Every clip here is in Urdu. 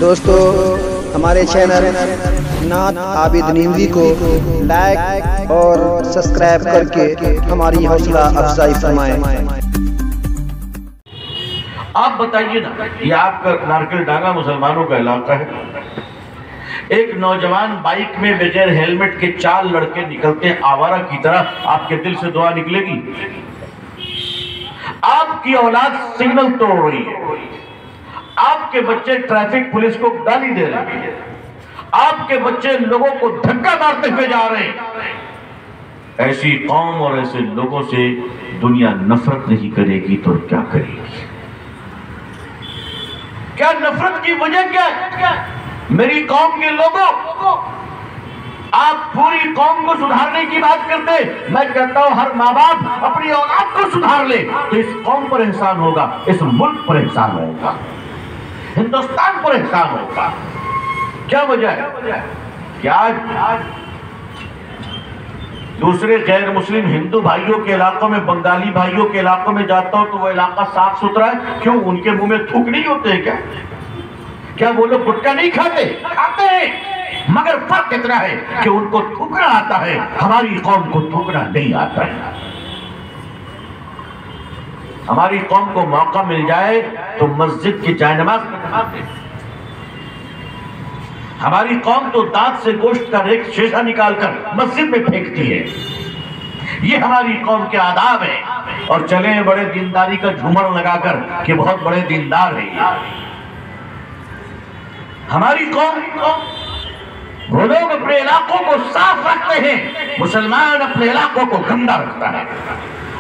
دوستو ہمارے چینل نعت عابد نیندوی کو لائک اور سبسکرائب کر کے ہماری حوصلہ افزائی فرمائیں۔ آپ بتائیے نا، یہ آپ کا نارکل ڈانگا مسلمانوں کا علاقہ ہے، ایک نوجوان بائک میں بغیر ہیلمٹ کے 4 لڑکے نکلتے ہیں آوارہ کی طرح، آپ کے دل سے دعا نکلے گی؟ آپ کی اولاد سگنل توڑ رہی ہے، آپ کے بچے ٹریفک پولیس کو گالی دے رہے ہیں، آپ کے بچے لوگوں کو دھکا مارتے ہوئے جا رہے ہیں۔ ایسی قوم اور ایسے لوگوں سے دنیا نفرت نہیں کرے گی تو کیا کرے گی؟ کیا نفرت کی وجہ کیا ہے؟ میری قوم کے لوگوں، آپ پوری قوم کو سدھارنے کی بات کرتے، میں کہتا ہوں ہر ماں باپ اپنی اولاد کو سدھار لے تو اس قوم پر احسان ہوگا، اس ملک پر احسان ہوگا، ہندوستان پر احسان ہوگا۔ کیا وجہ ہے کہ آج دوسرے غیر مسلم ہندو بھائیوں کے علاقوں میں، بنگالی بھائیوں کے علاقوں میں جاتا ہوں تو وہ علاقہ صاف ستھرا ہے؟ کیوں؟ ان کے منہ میں تھوک نہیں ہوتے ہیں کیا وہ لوگ گٹکا نہیں کھاتے؟ کھاتے ہیں، مگر فرق اتنا ہے کہ ان کو تھوکنا آتا ہے، ہماری قوم کو تھوکنا نہیں آتا ہے۔ ہماری قوم کو موقع مل جائے تو مسجد کی جائے نماز میں نماز، ہماری قوم تو دانت سے گوشت کا ایک شیشہ نکال کر مسجد میں پھینکتی ہے۔ یہ ہماری قوم کے آداب ہیں، اور چلیں بڑے دینداری کا جھومر لگا کر کہ بہت بڑے دیندار ہیں۔ ہماری قوم، وہ لوگ اپنے علاقوں کو صاف رکھتے ہیں، مسلمان اپنے علاقوں کو گندا رکھتا ہے۔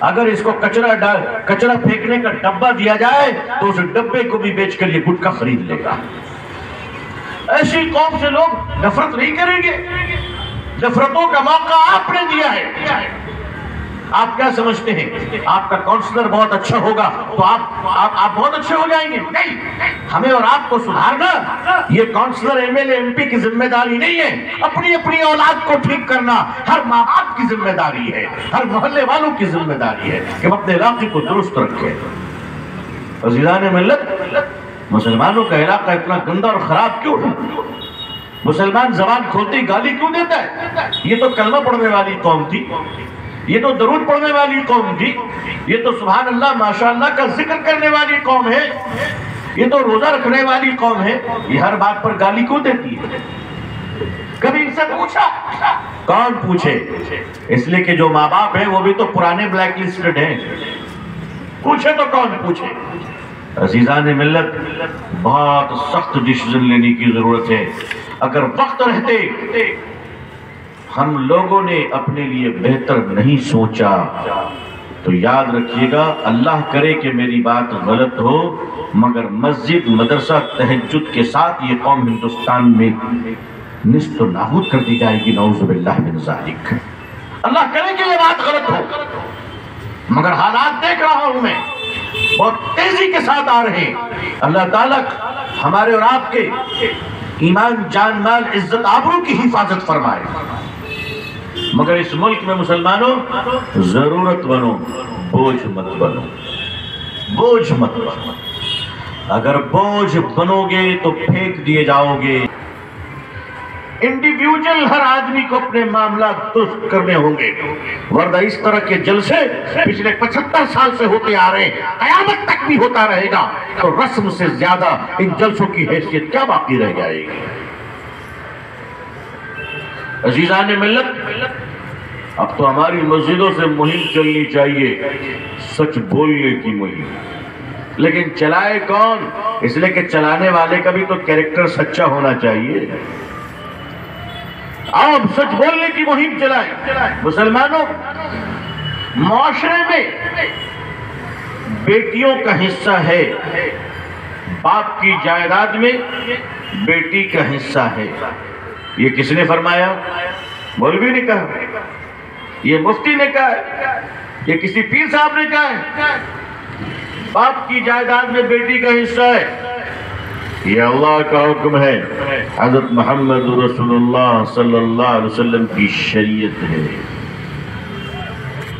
اگر اس کو کچرا پھینکنے کا ڈبہ دیا جائے تو اس ڈبے کو بھی بیچ کر یہ گٹکا خرید لے گا۔ ایسی قوم سے لوگ نفرت نہیں کریں گے؟ نفرتوں کا موقع آپ نے دیا ہے۔ آپ کیا سمجھتے ہیں آپ کا کونسلر بہت اچھا ہوگا تو آپ بہت اچھے ہو جائیں گے؟ نہیں، ہمیں اور آپ کو سدھارنا یہ councillor M L A M P کی ذمہ داری نہیں ہے، اپنی اولاد کو ٹھیک کرنا ہر ماں باپ کی ذمہ داری ہے، ہر محلے والوں کی ذمہ داری ہے کہ وہ اپنے علاقے کو درست رکھے۔ عزیزان ملت، مسلمانوں کا علاقہ اتنا گندا اور خراب کیوں ہے؟ مسلمان زبان کھولتی گالی کیوں دیتا ہے؟ یہ تو کلمہ پڑھنے والی قوم تھی، یہ تو درود پڑھنے والی قوم تھی، یہ تو سبحان اللہ ماشاءاللہ کا ذکر کرنے والی قوم ہے، یہ تو روزہ رکھنے والی قوم ہے، یہ ہر بات پر گالی کیوں دیتی ہے؟ کبھی ان سے پوچھا؟ کون پوچھے؟ اس لیے کہ جو ماں باپ ہیں وہ بھی تو پرانے بلیک لسٹڈ ہیں، پوچھے تو کون پوچھے؟ عزیزان ملت، بہت سخت ڈیسیژن لینے کی ضرورت ہے۔ اگر وقت رہتے ہم لوگوں نے اپنے لیے بہتر نہیں سوچا تو یاد رکھیے گا، اللہ کرے کہ میری بات غلط ہو، مگر مسجد، مدرسہ، تہجد کے ساتھ یہ قوم ہندوستان میں نست و نابود کر دی جائے گی، نعوذ باللہ من ذالک۔ اللہ کرے کہ یہ بات غلط ہو، مگر حالات دیکھ رہا ہوں میں بہت تیزی کے ساتھ آ رہے ہیں۔ اللہ تعالیٰ ہمارے اور آپ کے ایمان، جان، مال، عزت، آبرو کی حفاظت فرمائے۔ مگر اس ملک میں مسلمانوں ضرورت بنو، بوجھ مت بنو، بوجھ مت بنو۔ اگر بوجھ بنو گے تو پھینک دیے جاؤ گے۔ انڈیویجل ہر آدمی کو اپنے معاملات درست کرنے ہوں گے، ورنہ اس طرح کے جلسے پچھلے 75 سال سے ہوتے آ رہے ہیں، قیامت تک بھی ہوتا رہے گا، تو رسم سے زیادہ ان جلسوں کی حیثیت کیا باقی رہ جائے گی؟ عزیزان ملت، اب تو ہماری مسجدوں سے مہم چلنی چاہیے، سچ بولنے کی مہم، لیکن چلائے کون؟ اس لیے کہ چلانے والے کا بھی تو کیریکٹر سچا ہونا چاہیے۔ آپ سچ بولنے کی مہم چلائیں۔ مسلمانوں، معاشرے میں بیٹیوں کا حصہ ہے، باپ کی جائیداد میں بیٹی کا حصہ ہے۔ یہ کس نے فرمایا؟ مولوی نے کہا، یہ مفتی نے کہا، یہ کسی پیر صاحب نے کہا ہے؟ باپ کی جائیداد میں بیٹی کا حصہ ہے، یہ اللہ کا حکم ہے، حضرت محمد رسول اللہ صلی اللہ علیہ وسلم کی شریعت ہے۔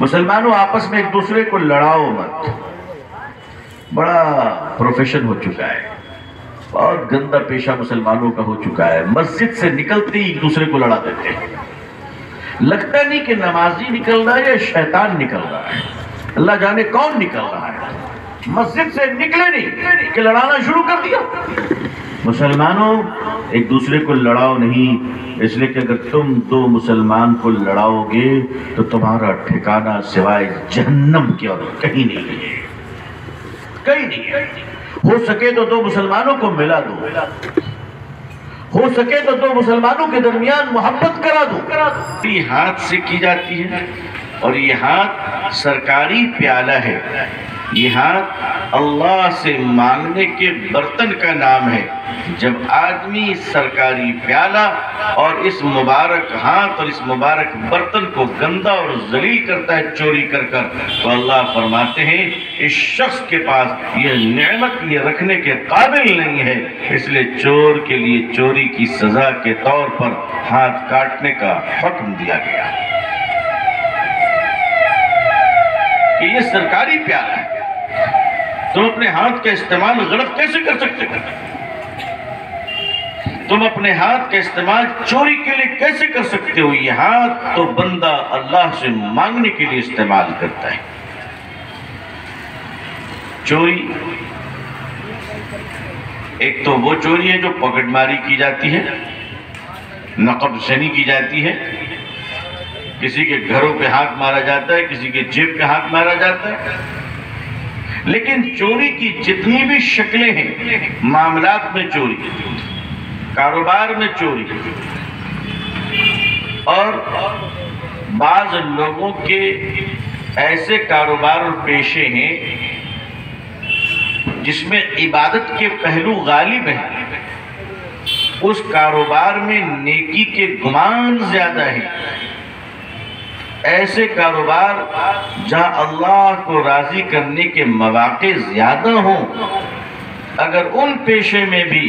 مسلمانوں آپس میں ایک دوسرے کو لڑاؤ مت. بڑا پروفیشن ہو چکا ہے، بہت گندا پیشہ مسلمانوں کا ہو چکا ہے. مسجد سے نکلتے ہی ایک دوسرے کو لڑا دیتے ہیں. لگتا نہیں کہ نمازی نکل رہا ہے یا شیطان نکل رہا ہے، اللہ جانے کون نکل رہا ہے. مسجد سے نکلے نہیں کہ لڑانا شروع کر دیا. مسلمانوں ایک دوسرے کو لڑاؤ نہیں، اس لیے کہ اگر تم دو مسلمان کو لڑاؤ گے تو تمہارا ٹھکانہ سوائے جہنم کے اور کہیں نہیں ہے، کہیں نہیں ہے. ہو سکے تو دو مسلمانوں کو ملا دو، ہو سکے تو دو مسلمانوں کے درمیان محبت کرا دو. یہ ہاتھ سے کی جاتی ہے اور یہ ہاتھ سرکاری پیالہ ہے. یہ ہاتھ اللہ سے مانگنے کے برتن کا نام ہے. جب آدمی سرکاری پیالہ اور اس مبارک ہاتھ اور اس مبارک برتن کو گندا اور ذلیل کرتا ہے چوری کر کر، تو اللہ فرماتے ہیں اس شخص کے پاس یہ نعمت یہ رکھنے کے قابل نہیں ہے. اس لیے چور کے لیے چوری کی سزا کے طور پر ہاتھ کاٹنے کا حکم دیا گیا کہ یہ سرکاری پیالہ ہے. تم اپنے ہاتھ کا استعمال غلط کیسے کر سکتے ہو؟ تم اپنے ہاتھ کا استعمال چوری کے لیے کیسے کر سکتے ہو؟ یہ ہاتھ تو بندہ اللہ سے مانگنے کے لیے استعمال کرتا ہے. چوری ایک تو وہ چوری ہے جو پاکٹ ماری کی جاتی ہے، نقب زنی کی جاتی ہے، کسی کے گھروں پہ ہاتھ مارا جاتا ہے، کسی کے جیب پہ ہاتھ مارا جاتا ہے. لیکن چوری کی جتنی بھی شکلیں ہیں، معاملات میں چوری، کاروبار میں چوری، اور بعض لوگوں کے ایسے کاروبار اور پیشے ہیں جس میں عبادت کے پہلو غالب ہیں، اس کاروبار میں نیکی کے گمان زیادہ ہیں. ایسے کاروبار جہاں اللہ کو راضی کرنے کے مواقع زیادہ ہوں، اگر ان پیشے میں بھی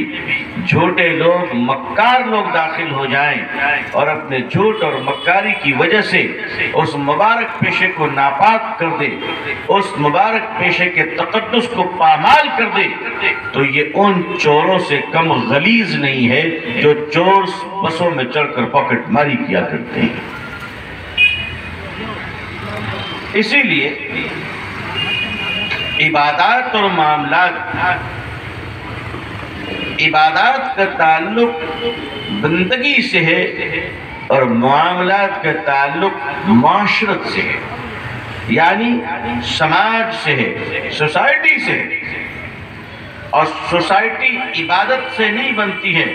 جھوٹے لوگ مکار لوگ داخل ہو جائیں اور اپنے جھوٹ اور مکاری کی وجہ سے اس مبارک پیشے کو ناپاک کر دے، اس مبارک پیشے کے تقدس کو پامال کر دے، تو یہ ان چوروں سے کم غلیظ نہیں ہے جو چور بسوں میں چڑھ کر پاکٹ ماری کیا کرتے ہیں. اسی لیے عبادات اور معاملات، عبادات کا تعلق بندگی سے ہے اور معاملات کا تعلق معاشرت سے ہے، یعنی سماج سے ہے، سوسائٹی سے ہے. اور سوسائٹی عبادت سے نہیں بنتی ہے،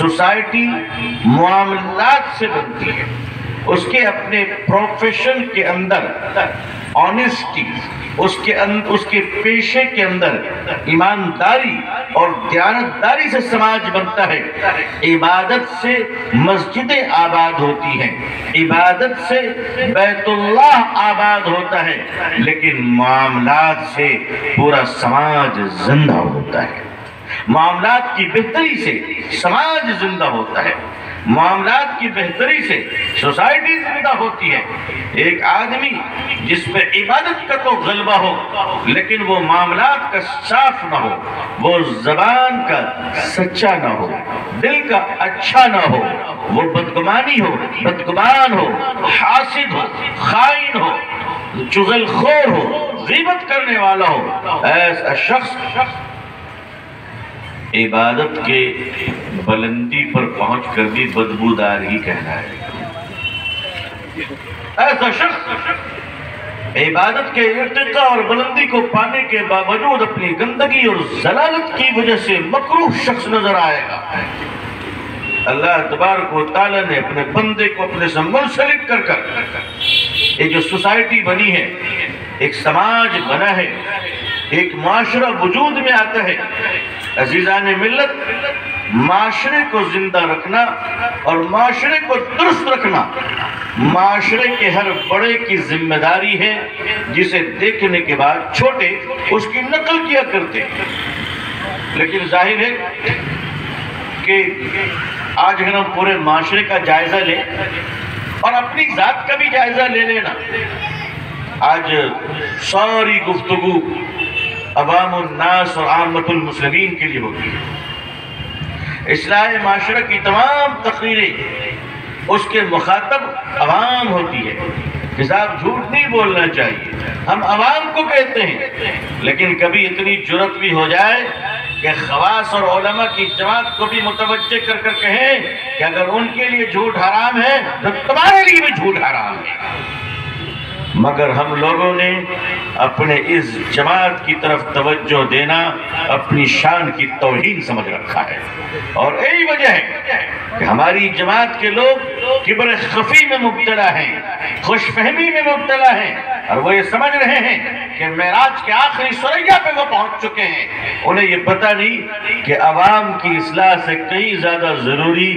سوسائٹی معاملات سے بنتی ہے. اس کے اپنے پروفیشن کے اندر آنیسٹی، اس کے پیشے کے اندر ایمانداری اور دیانتداری سے سماج بنتا ہے. عبادت سے مسجدیں آباد ہوتی ہیں، عبادت سے بیت اللہ آباد ہوتا ہے، لیکن معاملات سے پورا سماج زندہ ہوتا ہے. معاملات کی بہتری سے سماج زندہ ہوتا ہے، معاملات کی بہتری سے سوسائٹی زندہ ہوتی ہے. ایک آدمی جس پہ عبادت کا تو غلبہ ہو لیکن وہ معاملات کا صاف نہ ہو، وہ زبان کا سچا نہ ہو، دل کا اچھا نہ ہو، وہ بدگمانی ہو، بدگمان ہو، حاسد ہو، خائن ہو، چغل خور ہو، غیبت کرنے والا ہو، ایسا شخص عبادت کے بلندی پر پہنچ کر بھی بدبودار ہی کہنا ہے. ایسا شخص عبادت کے ارتقاء اور بلندی کو پانے کے باوجود اپنی گندگی اور ضلالت کی وجہ سے مکروہ شخص نظر آئے گا. اللہ تبارک و تعالیٰ نے اپنے بندے کو اپنے سے منسلک کر کر یہ جو سوسائٹی بنی ہے، ایک سماج بنا ہے، ایک معاشرہ وجود میں آتا ہے. عزیزان ملت، معاشرے کو زندہ رکھنا اور معاشرے کو درست رکھنا معاشرے کے ہر بڑے کی ذمہ داری ہے، جسے دیکھنے کے بعد چھوٹے اس کی نقل کیا کرتے. لیکن ظاہر ہے کہ آج اگر ہم پورے معاشرے کا جائزہ لیں اور اپنی ذات کا بھی جائزہ لے لینا آج ساری گفتگو عوام الناس اور عامت المسلمین کے لیے ہوتی ہے۔ اصلاح معاشرہ کی تمام تقریریں اس کے مخاطب عوام ہوتی ہے کہ صاحب جھوٹ نہیں بولنا چاہیے، ہم عوام کو کہتے ہیں، لیکن کبھی اتنی جرت بھی ہو جائے کہ خواص اور علماء کی جماعت کو بھی متوجہ کر کر کہیں کہ اگر ان کے لیے جھوٹ حرام ہے تو تمہارے لیے بھی جھوٹ حرام ہے۔ مگر ہم لوگوں نے اپنے اس جماعت کی طرف توجہ دینا اپنی شان کی توہین سمجھ رکھا ہے، اور یہی وجہ ہے کہ ہماری جماعت کے لوگ کبر خفی میں مبتلا ہیں، خوش فہمی میں مبتلا ہیں، اور وہ یہ سمجھ رہے ہیں کہ معراج کے آخری ثریا پہ وہ پہنچ چکے ہیں۔ انہیں یہ پتہ نہیں کہ عوام کی اصلاح سے کئی زیادہ ضروری